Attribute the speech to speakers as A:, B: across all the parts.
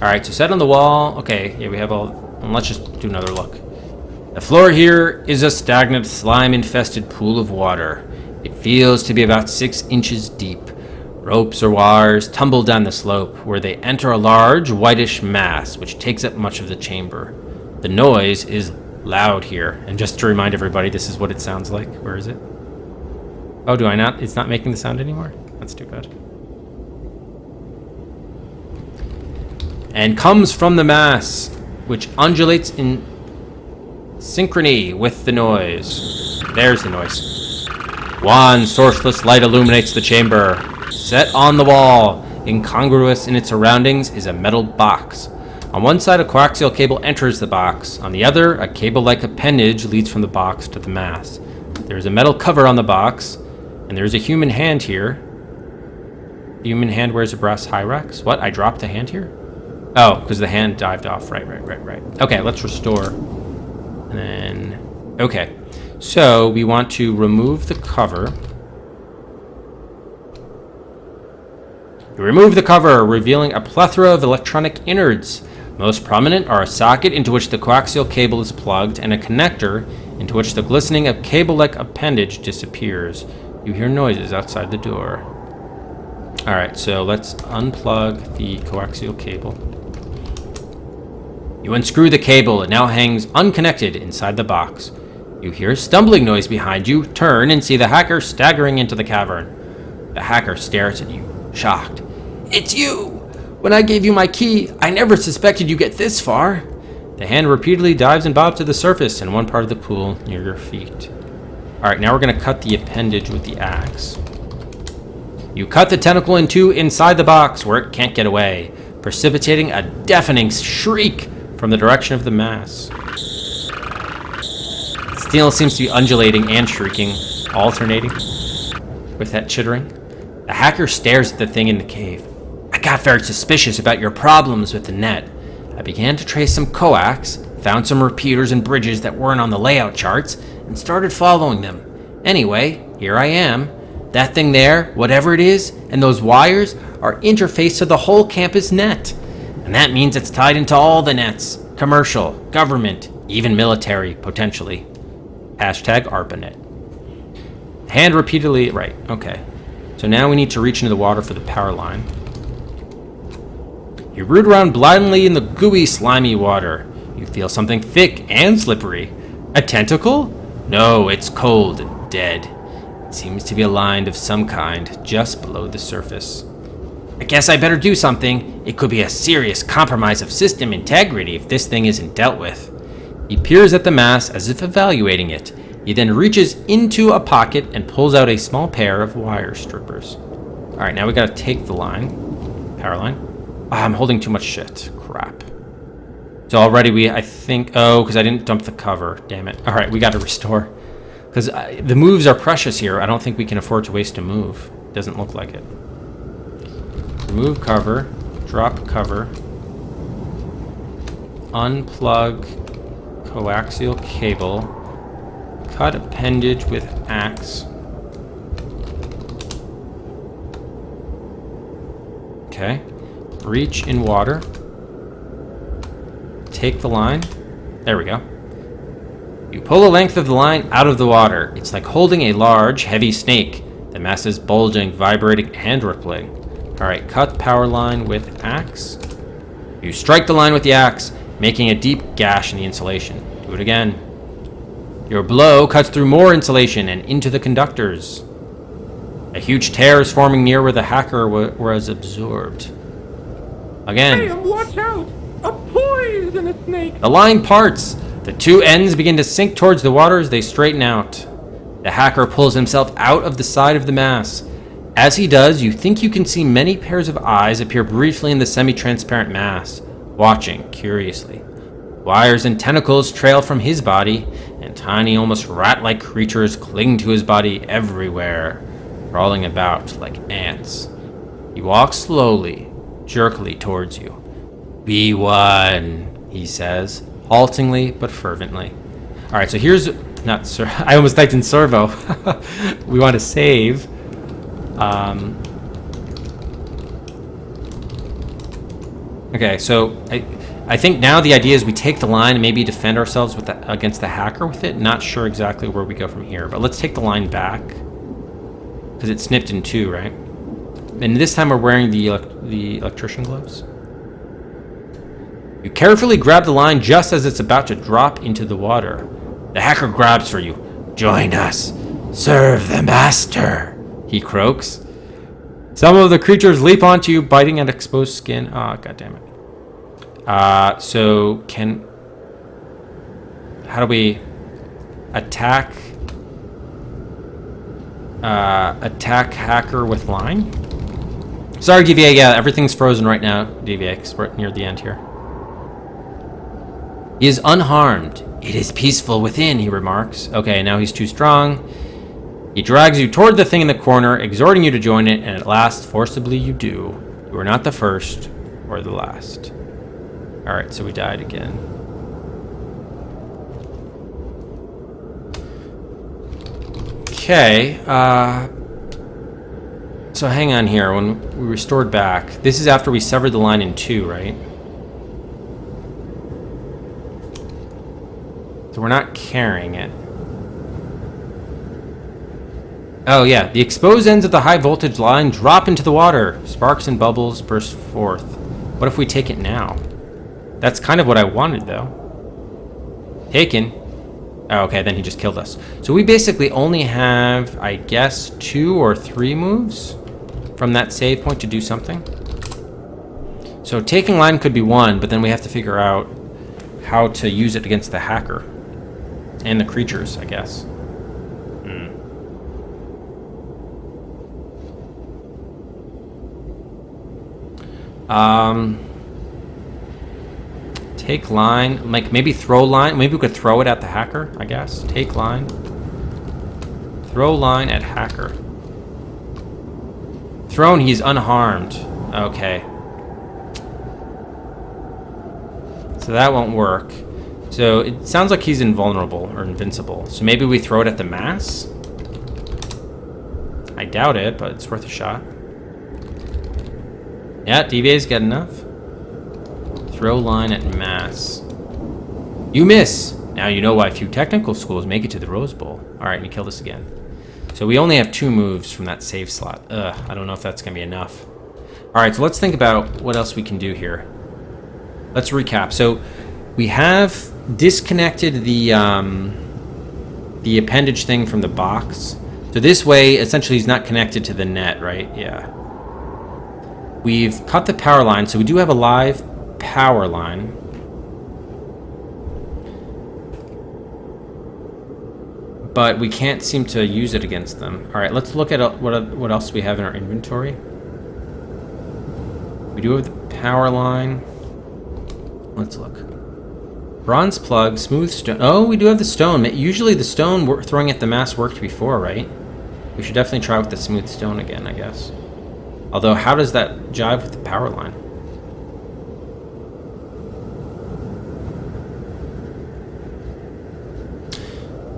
A: Alright, so set on the wall. Okay, yeah, we have all... Let's just do another look. The floor here is a stagnant, slime-infested pool of water. It feels to be about 6 inches deep. Ropes or wires tumble down the slope, where they enter a large, whitish mass, which takes up much of the chamber. The noise is loud here. And just to remind everybody, this is what it sounds like. Where is it? Oh, do I not? It's not making the sound anymore? That's too bad. And comes from the mass, which undulates in synchrony with the noise. There's the noise. One sourceless light illuminates the chamber. Set on the wall, incongruous in its surroundings, is a metal box. On one side, a coaxial cable enters the box. On the other, a cable-like appendage leads from the box to the mass. There is a metal cover on the box, and there is a human hand here. The human hand wears a brass hyrax. What? I dropped the hand here? Oh, because the hand dived off. Right. Okay, let's restore. And then... Okay. So, we want to remove the cover. You remove the cover, revealing a plethora of electronic innards. Most prominent are a socket into which the coaxial cable is plugged and a connector into which the glistening cable-like appendage disappears. You hear noises outside the door. Alright, so let's unplug the coaxial cable. You unscrew the cable. It now hangs unconnected inside the box. You hear a stumbling noise behind you, turn, and see the hacker staggering into the cavern. The hacker stares at you, shocked. "It's you! When I gave you my key, I never suspected you'd get this far." The hand repeatedly dives and bobs to the surface in one part of the pool near your feet. Alright, now we're going to cut the appendage with the axe. You cut the tentacle in two inside the box where it can't get away, precipitating a deafening shriek from the direction of the mass. The steel seems to be undulating and shrieking, alternating with that chittering. The hacker stares at the thing in the cave. "I got very suspicious about your problems with the net. I began to trace some coax, found some repeaters and bridges that weren't on the layout charts, and started following them. Anyway, here I am. That thing there, whatever it is, and those wires are interfaced to the whole campus net. And that means it's tied into all the nets. Commercial, government, even military, potentially. Hashtag ARPANET." Hand repeatedly... Right, okay. So now we need to reach into the water for the power line. You root around blindly in the gooey, slimy water. You feel something thick and slippery. A tentacle? No, it's cold and dead. It seems to be aligned of some kind just below the surface. "I guess I better do something. It could be a serious compromise of system integrity if this thing isn't dealt with." He peers at the mass as if evaluating it. He then reaches into a pocket and pulls out a small pair of wire strippers. Alright, now we gotta take the line. Power line. I'm holding too much shit. Crap. So already I think... Oh, because I didn't dump the cover. Damn it. Alright, we gotta restore. Because the moves are precious here. I don't think we can afford to waste a move. Doesn't look like it. Remove cover. Drop cover. Unplug coaxial cable. Cut appendage with axe. Okay. Reach in water. Take the line. There we go. You pull a length of the line out of the water. It's like holding a large, heavy snake. The mass is bulging, vibrating, and rippling. Alright, cut power line with axe. You strike the line with the axe, making a deep gash in the insulation. Do it again. Your blow cuts through more insulation and into the conductors. A huge tear is forming near where the hacker was absorbed. Again.
B: Sam, watch out! A poisonous snake!
A: The line parts. The two ends begin to sink towards the water as they straighten out. The hacker pulls himself out of the side of the mass. As he does, you think you can see many pairs of eyes appear briefly in the semi-transparent mass, watching curiously. Wires and tentacles trail from his body, and tiny, almost rat-like creatures cling to his body everywhere, crawling about like ants. He walks slowly, jerkily towards you. "Be one," he says, haltingly but fervently. Alright, so here's... I almost typed in servo. We want to save. Okay, so I think now the idea is we take the line and maybe defend ourselves with against the hacker with it. Not sure exactly where we go from here, but let's take the line back because it's snipped in two, right? And this time we're wearing the electrician gloves. You carefully grab the line just as it's about to drop into the water. The hacker grabs for you. Join us. Serve the master, he croaks. Some of the creatures leap onto you, biting at exposed skin. Ah, god damn it. So how do we attack hacker with line? Sorry, DVA, yeah, everything's frozen right now, DVA, because we're near the end here. He is unharmed. It is peaceful within, he remarks. Okay, now he's too strong. He drags you toward the thing in the corner, exhorting you to join it, and at last, forcibly you do. You are not the first or the last. Alright, so we died again. Okay, so hang on here. When we restored back, this is after we severed the line in two, right? So we're not carrying it. Oh yeah, the exposed ends of the high voltage line drop into the water. Sparks and bubbles burst forth. What if we take it now? That's kind of what I wanted, though. Taken. Oh, okay, then he just killed us. So we basically only have, I guess, 2 or 3 moves from that save point to do something. So taking line could be one, but then we have to figure out how to use it against the hacker. And the creatures, I guess. Take line, like maybe throw line. Maybe we could throw it at the hacker, I guess. Take line. Throw line at hacker. Thrown, he's unharmed. Okay. So that won't work. So it sounds like he's invulnerable or invincible. So maybe we throw it at the mass? I doubt it, but it's worth a shot. Yeah, DVA's got enough. Throw line at mass. You miss! Now you know why few technical schools make it to the Rose Bowl. Alright, and he killed us again. So we only have 2 moves from that save slot. I don't know if that's going to be enough. Alright, so let's think about what else we can do here. Let's recap. So we have disconnected the appendage thing from the box. So this way, essentially, he's not connected to the net, right? Yeah. We've cut the power line, so we do have a live power line. But we can't seem to use it against them. Alright, let's look at what else we have in our inventory. We do have the power line. Let's look. Bronze plug, smooth stone. Oh, we do have the stone. Usually the stone throwing at the mass worked before, right? We should definitely try with the smooth stone again, I guess. Although, how does that jive with the power line?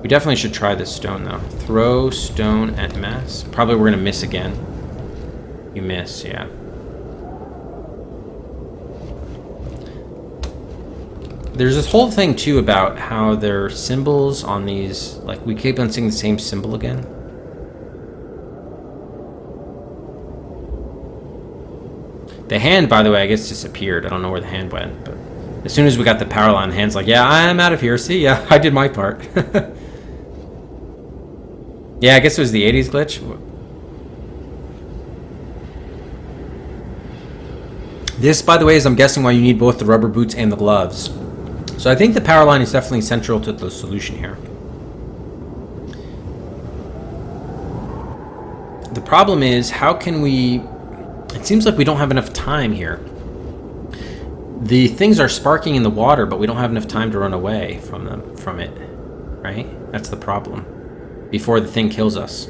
A: We definitely should try this stone, though. Throw stone at mass. Probably we're going to miss again. You miss, yeah. There's this whole thing, too, about how there are symbols on these... Like, we keep on seeing the same symbol again. The hand, by the way, I guess disappeared. I don't know where the hand went, but as soon as we got the power line, the hand's like, yeah, I'm out of here. See, yeah, I did my part. Yeah, I guess it was the 80s glitch. This, by the way, is, I'm guessing, why you need both the rubber boots and the gloves. So I think the power line is definitely central to the solution here. The problem is, how can we... It seems like we don't have enough time here. The things are sparking in the water, but we don't have enough time to run away from it, right? That's the problem. Before the thing kills us.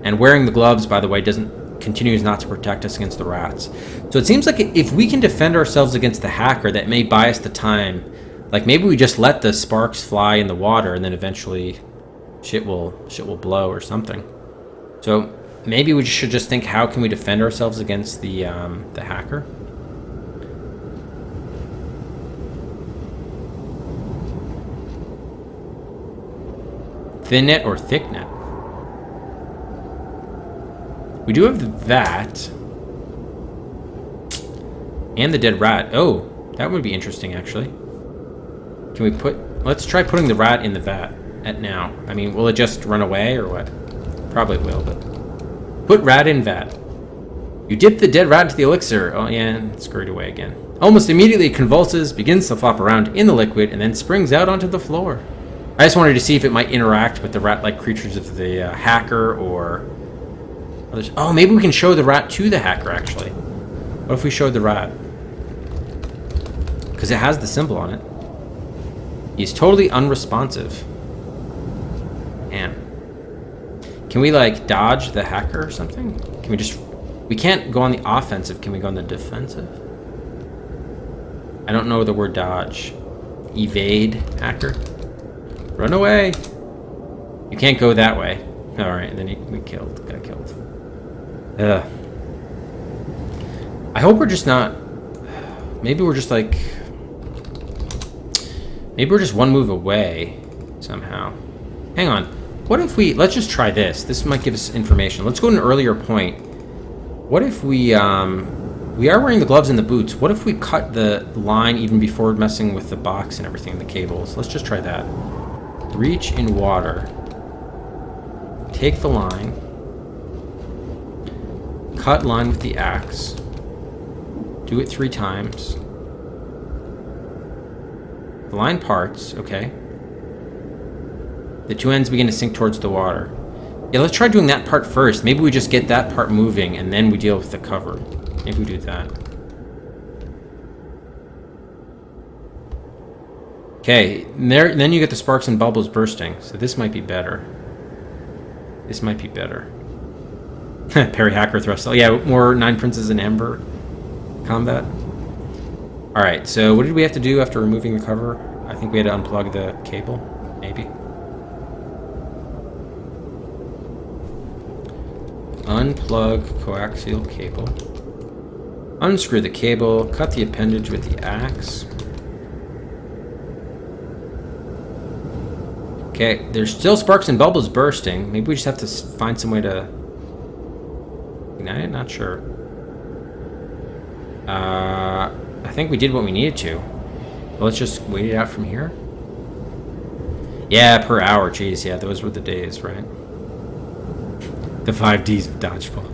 A: And wearing the gloves, by the way, continues not to protect us against the rats. So it seems like if we can defend ourselves against the hacker, that may buy us the time. Like maybe we just let the sparks fly in the water, and then eventually shit will blow or something. So maybe we should just think, how can we defend ourselves against the hacker? Thin net or thick net? We do have that. And the dead rat. Oh, that would be interesting, actually. Can we put... Let's try putting the rat in the vat at now. I mean, will it just run away or what? Probably will, but... Put rat in vat. You dip the dead rat into the elixir. Oh, yeah, it's scurried away again. Almost immediately it convulses, begins to flop around in the liquid, and then springs out onto the floor. I just wanted to see if it might interact with the rat-like creatures of the hacker or... others. Oh, maybe we can show the rat to the hacker, actually. What if we showed the rat? Because it has the symbol on it. He's totally unresponsive. Damn. Can we, like, dodge the hacker or something? Can we just... We can't go on the offensive. Can we go on the defensive? I don't know the word dodge. Evade hacker? Run away! You can't go that way. Alright, and then we got killed. Ugh. I hope we're just not... Maybe we're just like... Maybe we're just one move away somehow. Hang on. What if we... Let's just try this. This might give us information. Let's go to an earlier point. What if we... We are wearing the gloves and the boots. What if we cut the line even before messing with the box and everything, the cables? Let's just try that. Reach in water. Take the line. Cut line with the axe. Do it 3 times. The line parts, okay. The 2 ends begin to sink towards the water. Yeah, let's try doing that part first. Maybe we just get that part moving and then we deal with the cover. Maybe we do that. Okay, then you get the sparks and bubbles bursting. So this might be better. This might be better. Parry hacker thrust. Oh yeah, more 9 Princes in Amber combat. Alright, so what did we have to do after removing the cover? I think we had to unplug the cable, maybe. Unplug coaxial cable. Unscrew the cable, cut the appendage with the axe. Okay, there's still sparks and bubbles bursting. Maybe we just have to find some way to ignite it? Not sure. I think we did what we needed to. Well, let's just wait it out from here. Yeah, per hour. Jeez, yeah, those were the days, right? The 5 Ds of dodgeball.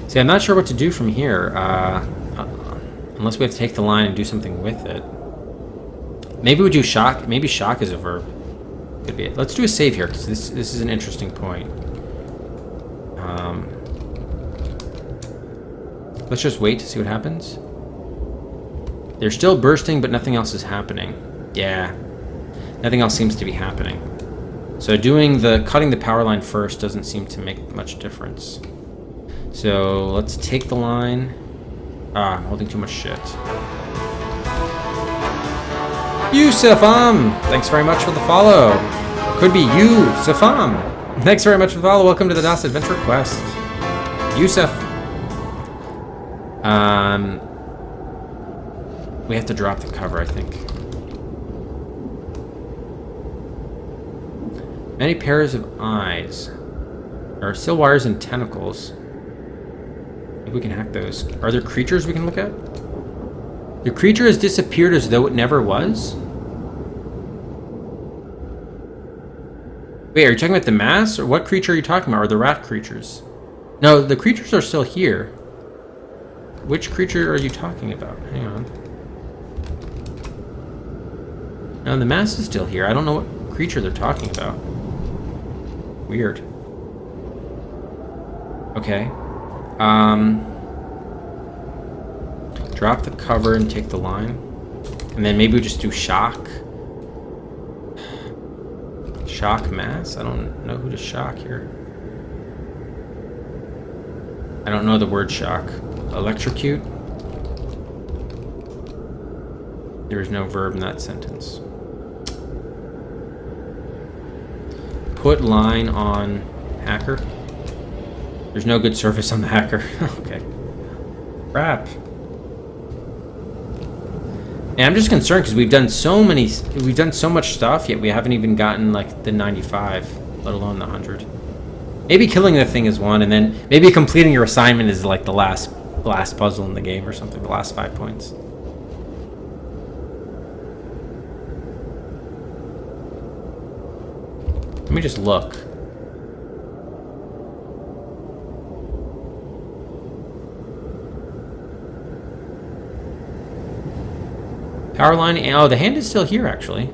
A: See, I'm not sure what to do from here. Unless we have to take the line and do something with it. Maybe we do shock. Maybe shock is a verb. Could be it. Let's do a save here, because this is an interesting point. Let's just wait to see what happens. They're still bursting, but nothing else is happening. Yeah. Nothing else seems to be happening. So cutting the power line first doesn't seem to make much difference. So let's take the line. I'm holding too much shit. Yusufam! Thanks very much for the follow. Could be you, Safam. Thanks very much for the follow. Welcome to the DOS Adventure Quest. Yusuf. We have to drop the cover, I think. Many pairs of eyes. There are still wires and tentacles. Maybe we can hack those. Are there creatures we can look at? The creature has disappeared as though it never was? Wait, are you talking about the mass? Or what creature are you talking about? Are the rat creatures? No, the creatures are still here. Which creature are you talking about? Hang on. No, the mass is still here. I don't know what creature they're talking about. Weird. Okay. Drop the cover and take the line. And then maybe we just do shock. Shock mass? I don't know who to shock here. I don't know the word shock. Electrocute? There is no verb in that sentence. Put line on hacker. There's no good surface on the hacker. Okay. Crap. And I'm just concerned because we've done so much stuff, yet we haven't even gotten like the 95, let alone the 100. Maybe killing the thing is one, and then maybe completing your assignment is like the last puzzle in the game or something, the last 5 points. Let me just look. Power line. Oh, the hand is still here, actually.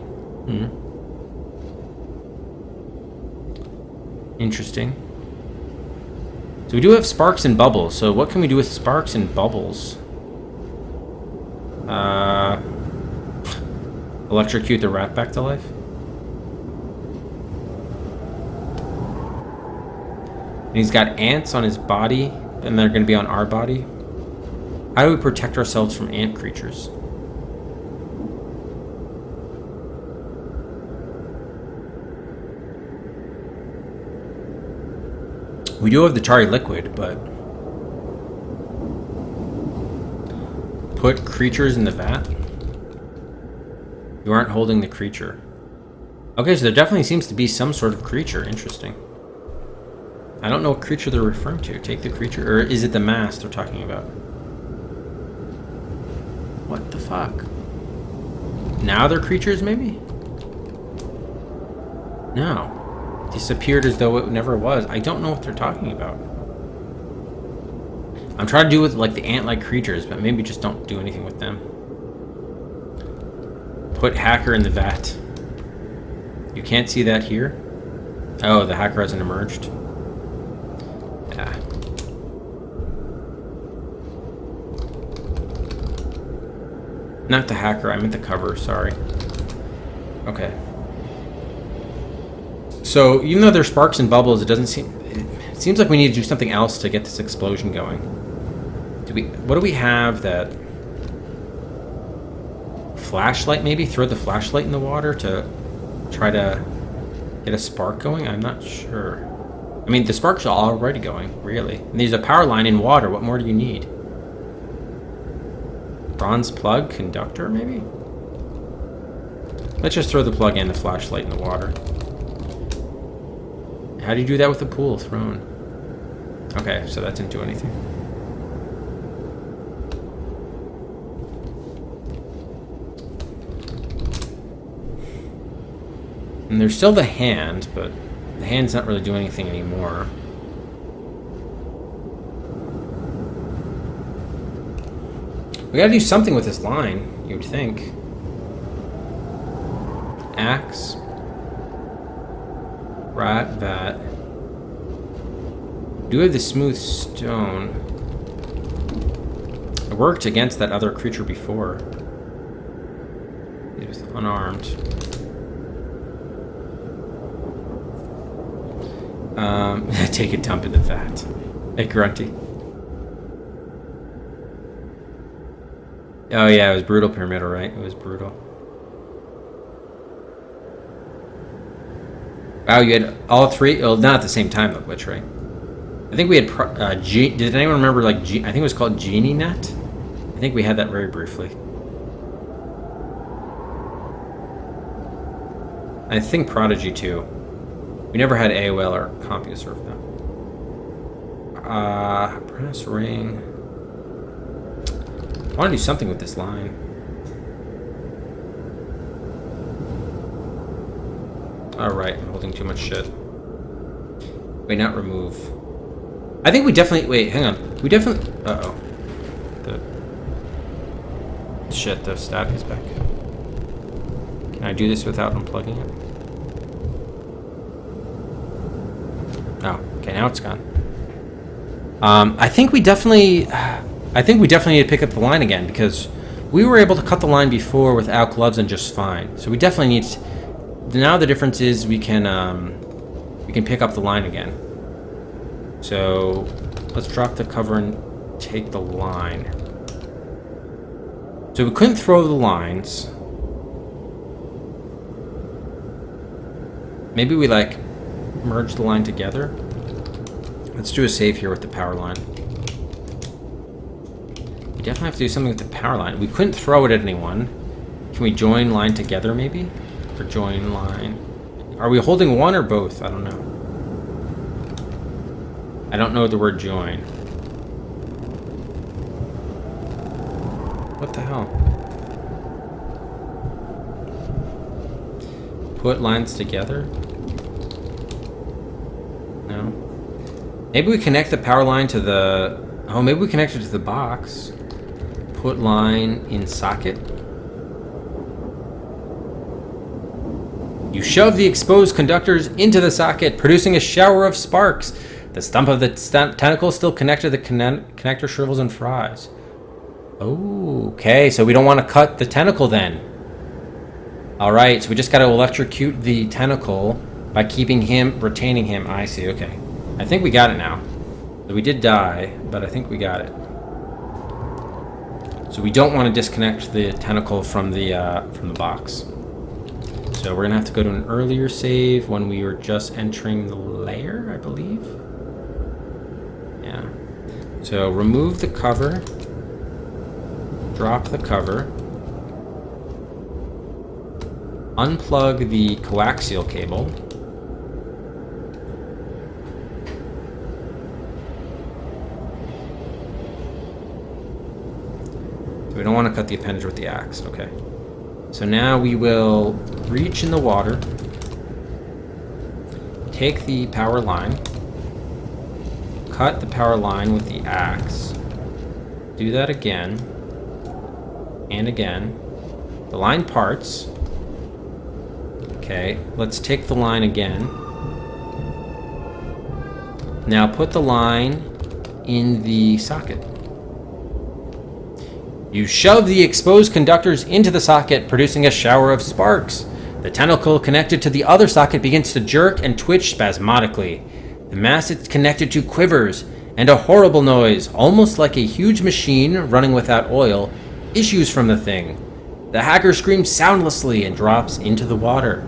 A: Interesting. So we do have sparks and bubbles. So what can we do with sparks and bubbles? Electrocute the rat back to life? And he's got ants on his body, and they're going to be on our body. How do we protect ourselves from ant creatures? We do have the Tari liquid, but put creatures in the vat? You aren't holding the creature. Okay, so there definitely seems to be some sort of creature. Interesting. I don't know what creature they're referring to. Take the creature, or is it the mask they're talking about? What the fuck? Now they're creatures, maybe? No. Disappeared as though it never was. I don't know what they're talking about. I'm trying to do with like the ant-like creatures, but maybe just don't do anything with them. Put hacker in the vat. You can't see that here? Oh, the hacker hasn't emerged. Yeah. Not the hacker, I meant the cover, sorry. Okay. So, even though there's sparks and bubbles, it seems like we need to do something else to get this explosion going. What do we have that... Flashlight, maybe? Throw the flashlight in the water to try to get a spark going? I'm not sure. I mean, the sparks are already going, really. And there's a power line in water. What more do you need? Bronze plug? Conductor, maybe? Let's just throw the plug and the flashlight in the water. How do you do that with the pool thrown? Okay, so that didn't do anything. And there's still the hand, but the hand's not really doing anything anymore. We gotta do something with this line, you would think. Axe. Rat, vat. Do have the smooth stone. It worked against that other creature before. It was unarmed. Take a dump in the vat. Hey, Grunty. Oh yeah, it was brutal pyramidal, right? It was brutal. Wow, you had all three? Well, not at the same time, though, glitch, right? I think we had... did anyone remember, like, I think it was called Genie Net? I think we had that very briefly. I think Prodigy, too. We never had AOL or CompuServe, though. Brass ring. I want to do something with this line. Alright, I'm holding too much shit. Wait, not remove. I think we definitely... Wait, hang on. We definitely... Uh-oh. Shit, the static is back. Can I do this without unplugging it? Oh, okay, now it's gone. I think we definitely need to pick up the line again, because we were able to cut the line before without gloves and just fine. So we definitely need to... Now the difference is we can pick up the line again. So let's drop the cover and take the line. So we couldn't throw the lines. Maybe we like merge the line together. Let's do a save here with the power line. We definitely have to do something with the power line. We couldn't throw it at anyone. Can we join line together, maybe? Or join line? Are we holding one or both? I don't know. I don't know the word join. What the hell? Put lines together? No. Maybe we connect the power line to the... Oh, maybe we connect it to the box. Put line in socket. You shove the exposed conductors into the socket, producing a shower of sparks. The stump of the tentacle still connected to the connector shrivels and fries. Okay, so we don't want to cut the tentacle then. Alright, so we just got to electrocute the tentacle by retaining him. I see, okay. I think we got it now. So we did die, but I think we got it. So we don't want to disconnect the tentacle from the box. So we're gonna have to go to an earlier save when we were just entering the lair, I believe. Yeah. So remove the cover. Drop the cover. Unplug the coaxial cable. So we don't want to cut the appendage with the axe, okay. So now we will reach in the water, take the power line, cut the power line with the axe, do that again, and again. The line parts. Okay, let's take the line again. Now put the line in the socket. You shove the exposed conductors into the socket, producing a shower of sparks. The tentacle connected to the other socket begins to jerk and twitch spasmodically. The mass it's connected to quivers, and a horrible noise, almost like a huge machine running without oil, issues from the thing. The hacker screams soundlessly and drops into the water.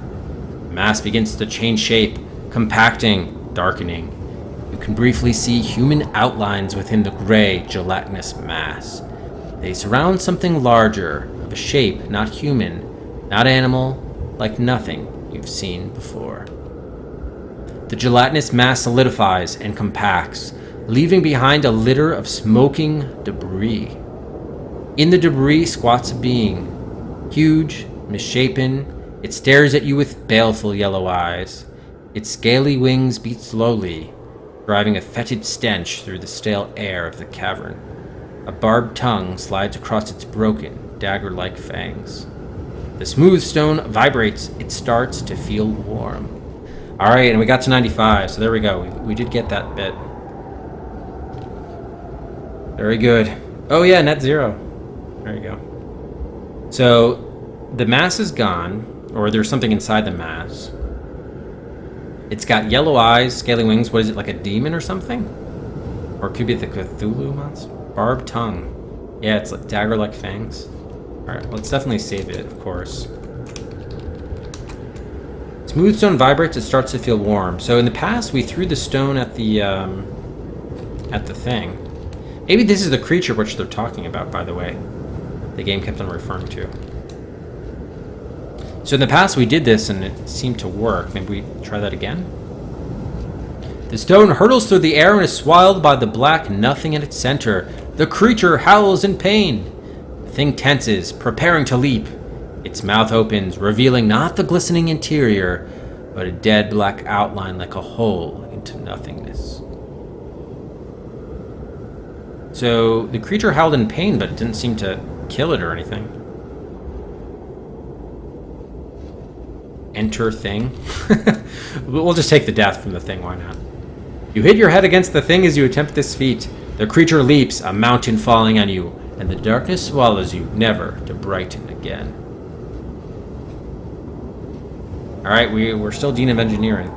A: The mass begins to change shape, compacting, darkening. You can briefly see human outlines within the gray, gelatinous mass. They surround something larger, of a shape not human, not animal, like nothing you've seen before. The gelatinous mass solidifies and compacts, leaving behind a litter of smoking debris. In the debris squats a being, huge, misshapen. It stares at you with baleful yellow eyes. Its scaly wings beat slowly, driving a fetid stench through the stale air of the cavern. A barbed tongue slides across its broken, dagger-like fangs. The smooth stone vibrates. It starts to feel warm. Alright, and we got to 95, so there we go. We did get that bit. Very good. Oh yeah, net zero. There you go. So, the mass is gone, or there's something inside the mass. It's got yellow eyes, scaly wings. What is it, like a demon or something? Or it could be the Cthulhu monster? Barbed tongue. Yeah, it's like dagger-like fangs. Alright, let's definitely save it, of course. Smooth stone vibrates, it starts to feel warm. So in the past, we threw the stone at the thing. Maybe this is the creature which they're talking about, by the way. The game kept on referring to. So in the past, we did this and it seemed to work. Maybe we try that again? The stone hurtles through the air and is swallowed by the black nothing in its center. The creature howls in pain. The thing tenses, preparing to leap. Its mouth opens, revealing not the glistening interior, but a dead black outline like a hole into nothingness. So the creature howled in pain, but it didn't seem to kill it or anything. Enter thing. We'll just take the death from the thing, why not? You hit your head against the thing as you attempt this feat. The creature leaps, a mountain falling on you, and the darkness swallows you, never to brighten again. Alright, we're still Dean of Engineering.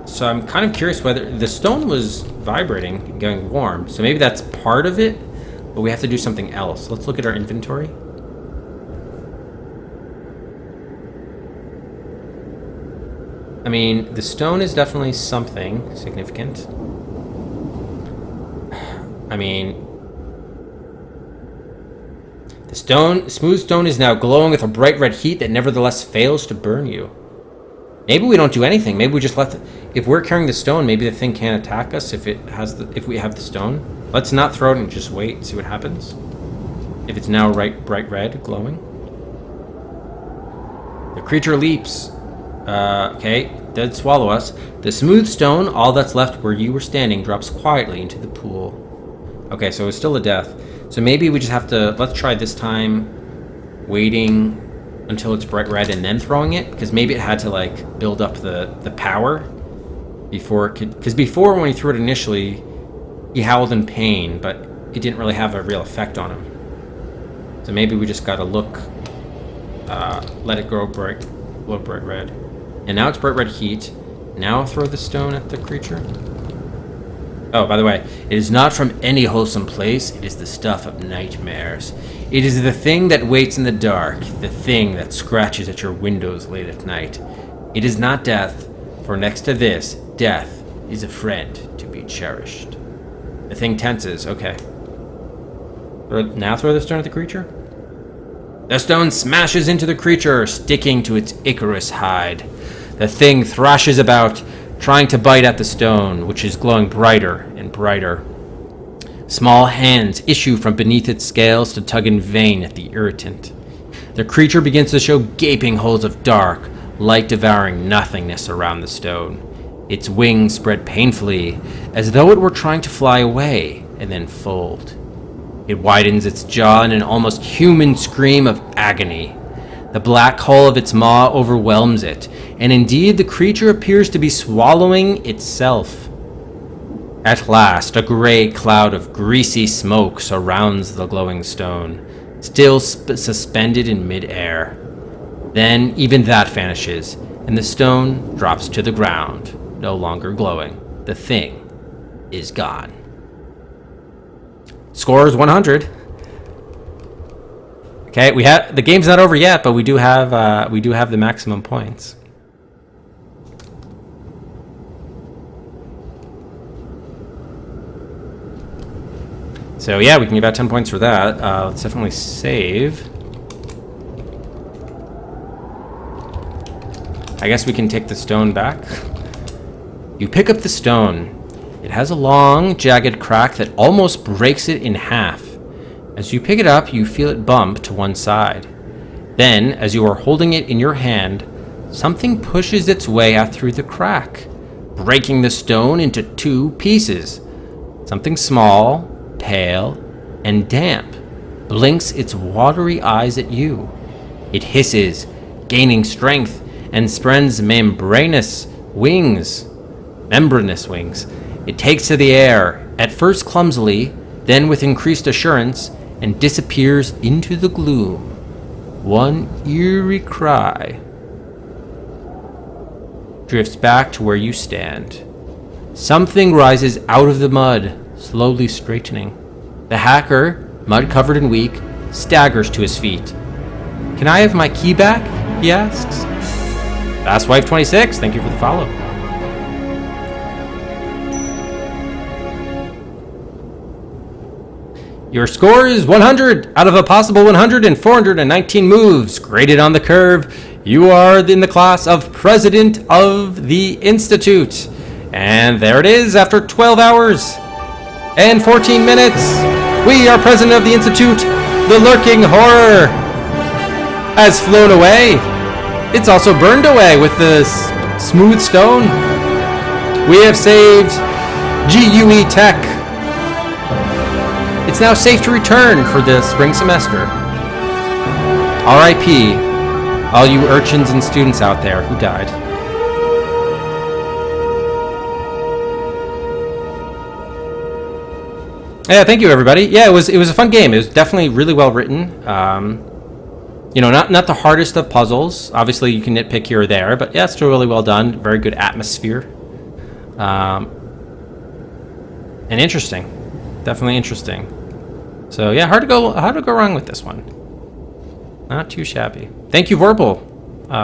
A: So I'm kind of curious whether the stone was vibrating and going warm, so maybe that's part of it, but we have to do something else. Let's look at our inventory. I mean, the stone is definitely something significant. I mean, The smooth stone is now glowing with a bright red heat that nevertheless fails to burn you. Maybe we don't do anything. Maybe we just let if we're carrying the stone, maybe the thing can't attack us if we have the stone. Let's not throw it and just wait and see what happens. If it's now bright red glowing. The creature leaps. Okay, did swallow us. The smooth stone, all that's left where you were standing, drops quietly into the pool. Okay, so it's still a death. So maybe we just have to, let's try this time waiting until it's bright red and then throwing it, because maybe it had to like build up the power before it could, because before when he threw it initially, he howled in pain, but it didn't really have a real effect on him. So maybe we just gotta look, let it glow bright red. And now it's bright red heat. Now throw the stone at the creature. Oh, by the way, it is not from any wholesome place. It is the stuff of nightmares. It is the thing that waits in the dark, the thing that scratches at your windows late at night. It is not death, for next to this, death is a friend to be cherished. The thing tenses. Okay. Now throw the stone at the creature. The stone smashes into the creature, sticking to its Icarus hide. The thing thrashes about, trying to bite at the stone, which is glowing brighter and brighter. Small hands issue from beneath its scales to tug in vain at the irritant. The creature begins to show gaping holes of dark, light-devouring nothingness around the stone. Its wings spread painfully, as though it were trying to fly away and then fold. It widens its jaw in an almost human scream of agony. The black hole of its maw overwhelms it, and indeed the creature appears to be swallowing itself. At last, a gray cloud of greasy smoke surrounds the glowing stone, still suspended in mid-air. Then even that vanishes, and the stone drops to the ground, no longer glowing. The thing is gone. Score is 100. Okay, the game's not over yet, but we do have the maximum points. So yeah, we can give out 10 points for that. Let's definitely save. I guess we can take the stone back. You pick up the stone. It has a long, jagged crack that almost breaks it in half. As you pick it up, you feel it bump to one side. Then, as you are holding it in your hand, something pushes its way out through the crack, breaking the stone into two pieces. Something small, pale, and damp blinks its watery eyes at you. It hisses, gaining strength, and spreads membranous wings. It takes to the air, at first clumsily, then with increased assurance, and disappears into the gloom. One eerie cry drifts back to where you stand. Something rises out of the mud, slowly straightening. The hacker, mud covered and weak, staggers to his feet. Can I have my key back? He asks. Fastwife26, thank you for the follow. Your score is 100 out of a possible 100 and 419 moves. Graded on the curve, you are in the class of President of the Institute. And there it is after 12 hours and 14 minutes. We are President of the Institute. The lurking horror has flown away. It's also burned away with the smooth stone. We have saved GUE Tech. It's now safe to return for the spring semester. R.I.P. all you urchins and students out there who died. Yeah, thank you everybody. Yeah, it was a fun game. It was definitely really well written. Not the hardest of puzzles. Obviously, you can nitpick here or there, but yeah, it's still really well done. Very good atmosphere, and interesting. Definitely interesting. So yeah, hard to go wrong with this one. Not too shabby. Thank you, Verbal,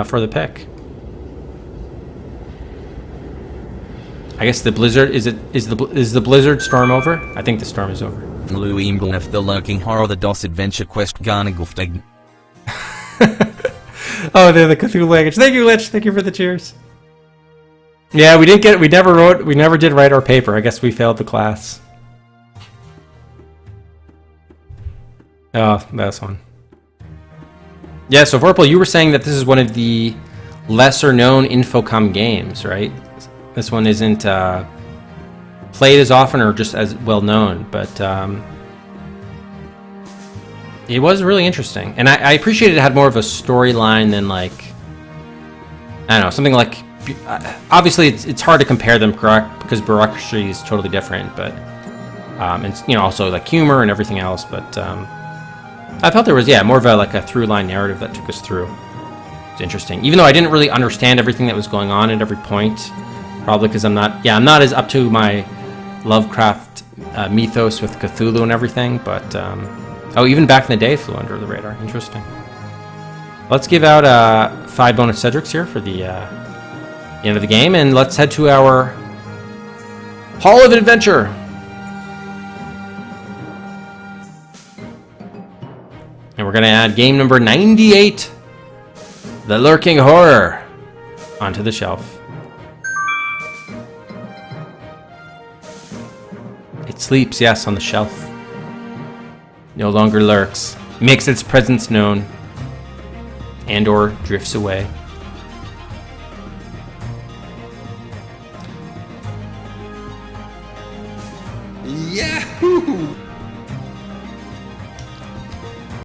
A: for the pick. I guess the blizzard is the blizzard storm over? I think the storm is over.
C: Luimblef the lurking horror the DOS adventure quest Garnaguftig.
A: Oh, they're the Cthulhu language. Thank you, Lich. Thank you for the cheers. Yeah, we never did write our paper. I guess we failed the class. Oh, that's one. Yeah, so Vorpal, you were saying that this is one of the lesser known Infocom games, right? This one isn't played as often or just as well known, but it was really interesting. And I appreciated it had more of a storyline than like, I don't know, something like, obviously it's hard to compare them, correct? Because bureaucracy is totally different, but, and you know, also like humor and everything else, but I felt there was, more of a through line narrative that took us through. It's interesting. Even though I didn't really understand everything that was going on at every point, probably because I'm not as up to my Lovecraft mythos with Cthulhu and everything, but even back in the day it flew under the radar. Interesting. Let's give out 5 bonus Cedrics here for the end of the game, and let's head to our Hall of Adventure. And we're going to add game number 98, The Lurking Horror, onto the shelf. It sleeps, yes, on the shelf. No longer lurks, makes its presence known, and or drifts away.